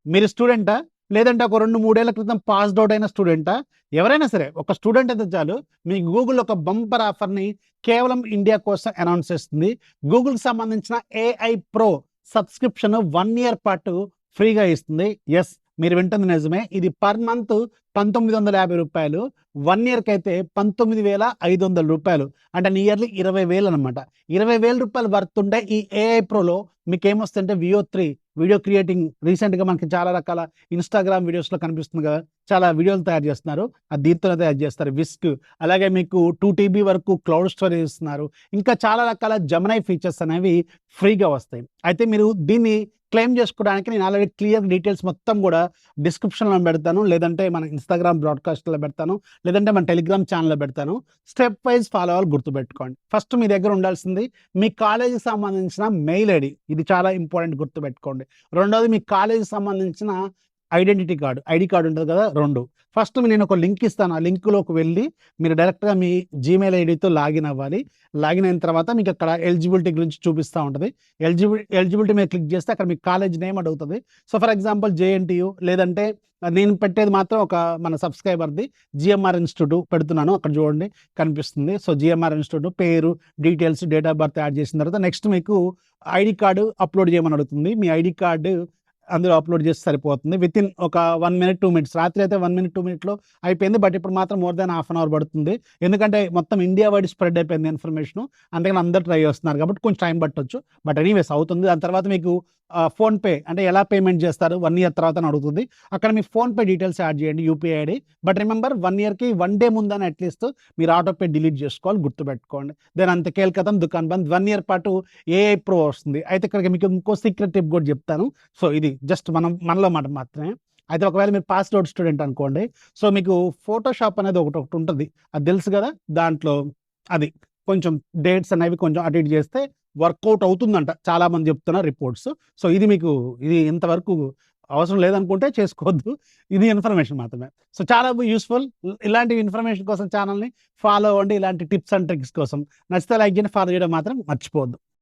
మీరు స్టూడెంటా? లేదంటే ఒక 2, 3 ఏళ్ల క్రితం పాస్డ్ ఔట్ అయిన స్టూడెంటా? ఎవరైనా సరే ఒక స్టూడెంట్ అయితే చాలు మీకు గూగుల్ ఒక బంపర్ ఆఫర్‌ని కేవలం ఇండియా కోసం అనౌన్స్ చేస్తుంది. గూగుల్‌కి సంబంధించిన ఏఐ ప్రో సబ్స్క్రిప్షన్ 1 ఇయర్ పాటు ఫ్రీగా ఇస్తుంది. యెస్, మీరు వింటుంది నిజమే. ఇది పర్ మంత్ రూ. 1950. 1 ఇయర్‌కైతే రూ. 19,500. అంటే నియర్లీ 20,000 అనమాట. రూ. 20,000 వర్త్ ఉండే ఈ ఏఐ ప్రోలో మీకేమొస్తాయంటే వియో 3 వీడియో క్రియేటింగ్ రీసెంట్‌గా మనకి చాలా రకాల ఇన్‌స్టాగ్రామ్ వీడియోస్‌లో కనిపిస్తుంది కదా! చాలా వీడియోలు తయారు చేస్తున్నారు. అది దీంతోనే తయారు చేస్తారు. విస్క్, అలాగే మీకు 2 టీబీ వరకు క్లౌడ్ స్టోరేజ్ ఇస్తున్నారు. ఇంకా చాలా రకాల జెమినై ఫీచర్స్ అనేవి ఫ్రీగా వస్తాయి. అయితే మీరు దీన్ని క్లెయిమ్ చేసుకోవడానికి నేను ఆల్రెడీ క్లియర్ డీటెయిల్స్ మొత్తం కూడా డిస్క్రిప్షన్‌లో పెడతాను. లేదంటే మన ఇన్‌స్టాగ్రామ్ బ్రాడ్‌కాస్ట్‌లో పెడతాను. లేదంటే మన టెలిగ్రామ్ ఛానెల్‌లో పెడతాను. స్టెప్ వైస్ ఫాలో అవ్వాలి, గుర్తుపెట్టుకోండి. ఫస్ట్ మీ దగ్గర ఉండాల్సింది మీ కాలేజీకి సంబంధించిన మెయిల్ ఐడీ. ఇది చాలా ఇంపార్టెంట్, గుర్తుపెట్టుకోండి. రెండోది మీ కాలేజీకి సంబంధించిన ఐడెంటిటీ కార్డ్, ఐడీ కార్డ్ ఉంటది కదా! 2. ఫస్ట్ నేను ఒక లింక్ ఇస్తాను. ఆ లింక్‌లోకి వెళ్లి మీరు డైరెక్ట్‌గా మీ జీమెయిల్ ఐడీతో లాగిన్ అవ్వాలి. లాగిన్ అయిన తర్వాత మీకు అక్కడ ఎలిజిబిలిటీ గురించి చూపిస్తా ఉంటది. ఎలిజిబిలిటీ మీద క్లిక్ చేస్తే అక్కడ మీ కాలేజ్ నేమ్ అడుగుతది. సో, ఫర్ ఎగ్జాంపుల్ జేఎన్‌టీయూ, లేదంటే నేను పెట్టేది మాత్రం ఒక మన సబ్‌స్క్రైబర్‌ది జీఎంఆర్ ఇన్‌స్టిట్యూట్ పెడుతున్నాను. అక్కడ చూడండి కనిపిస్తుంది. సో, జీఎంఆర్ ఇన్‌స్టిట్యూట్ పేరు, details, date of birth add చేసిన తర్వాత నెక్స్ట్ మీకు ఐడీ కార్డ్ అప్‌లోడ్ చేయమని అడుగుతుంది. మీ ఐడీ కార్డ్ అందులో అప్‌లోడ్ చేస్తే సరిపోతుంది. వితిన్ ఒక 1 మినిట్, 2 మినిట్స్. రాత్రి అయితే 1 మినిట్, 2 మినిట్‌లో అయిపోయింది. బట్ ఇప్పుడు మాత్రం more than half an hour పడుతుంది. ఎందుకంటే మొత్తం ఇండియా వైడ్ స్ప్రెడ్ అయిపోయింది ఇన్ఫర్మేషను. అందుకని అందరూ ట్రై చేస్తున్నారు కాబట్టి కొంచెం టైం పట్టొచ్చు. బట్ ఎనీవేస్ అవుతుంది. దాని తర్వాత మీకు ఫోన్‌పే అంటే ఎలా పేమెంట్ చేస్తారు 1 ఇయర్ తర్వాత అని అడుగుతుంది. అక్కడ మీ ఫోన్‌పే డీటెయిల్స్ యాడ్ చేయండి, యూపీఐ ఐడీ. బట్ రిమెంబర్ 1 ఇయర్‌కి 1 డే ముందని అట్‌లీస్ట్ మీరు ఆటోపే డిలీట్ చేసుకోవాలి, గుర్తుపెట్టుకోండి. దెన్ అంతే, కేల్కతం దుకాన్ బంద్. 1 ఇయర్ పాటు ఏఐ ప్రో వస్తుంది. అయితే ఇక్కడికి మీకు ఇంకో సీక్రెట్ టిప్ కూడా చెప్తాను. సో, ఇది జస్ట్ మనలో మాట మాత్రమే. అయితే ఒకవేళ మీరు పాస్డ్ ఔట్ స్టూడెంట్ అనుకోండి. సో, మీకు ఫోటోషాప్ అనేది ఒకటి ఉంటది. అది తెలుసు కదా! దాంట్లో అది కొంచెం డేట్స్ అనేవి కొంచెం అటు ఇటు చేస్తే వర్కౌట్ అవుతుందంట. చాలా మంది చెప్తున్నారు రిపోర్ట్స్. సో, ఇది ఇంతవరకు అవసరం లేదనుకుంటే చేసుకోవద్దు. ఇది ఇన్ఫర్మేషన్ మాత్రమే. సో, చాలా యూజ్‌ఫుల్. ఇలాంటి ఇన్ఫర్మేషన్ కోసం ఛానెల్‌ని ఫాలో అవ్వండి. ఇలాంటి టిప్స్ అండ్ ట్రిక్స్ కోసం. నచ్చితే లైక్ చేయండి. ఫాలో చేయడం మాత్రం మర్చిపోవద్దు.